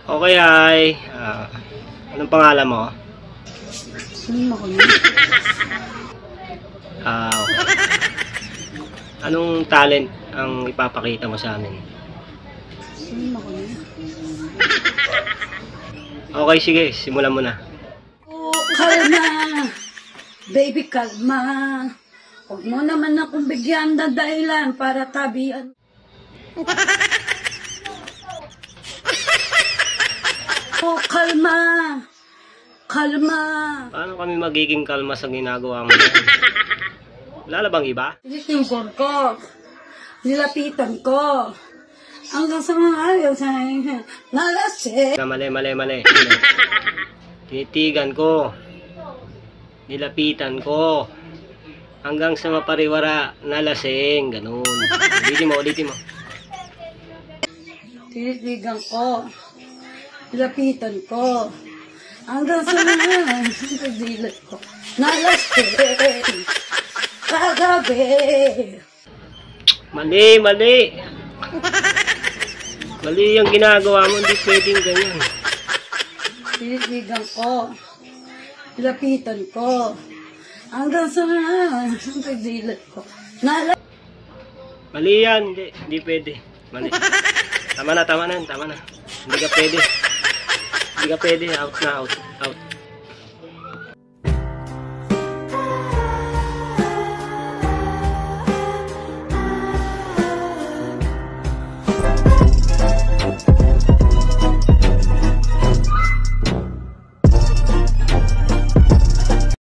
Okay, hi. Anong pangalan mo? Sino ako niya? Okay. Anong talent ang ipapakita mo sa amin? Sino ako niya? Okay, sige. Simulan mo na. Oh, kalma! Baby, kalma! Huwag mo naman akong bigyan ng dahilan para tabihan. Oh, kalma! Kalma! Paano kami magiging kalma sa ginagawa mo yan? Wala na bang iba? Tinipon ko. Nilapitan ko. Hanggang sa mga ayaw sa nalasing. Mali. Tinitigan ko. Nilapitan ko. Hanggang sa mapariwara na lasing. Ganun. Ulitin mo. Tinitigan ko. Nilapitan ko. Hanggang sa mga dilat ko. Nalasing. Kagabi. Mali. Mali yung ginagawa mo. Hindi pwedeng ganyan. Tinitigan ko. Nilapitan ko. Hanggang sa mga dilat ko. Mali yan. Hindi pwede. Mali. Tama na. Hindi ka pwede. Out na.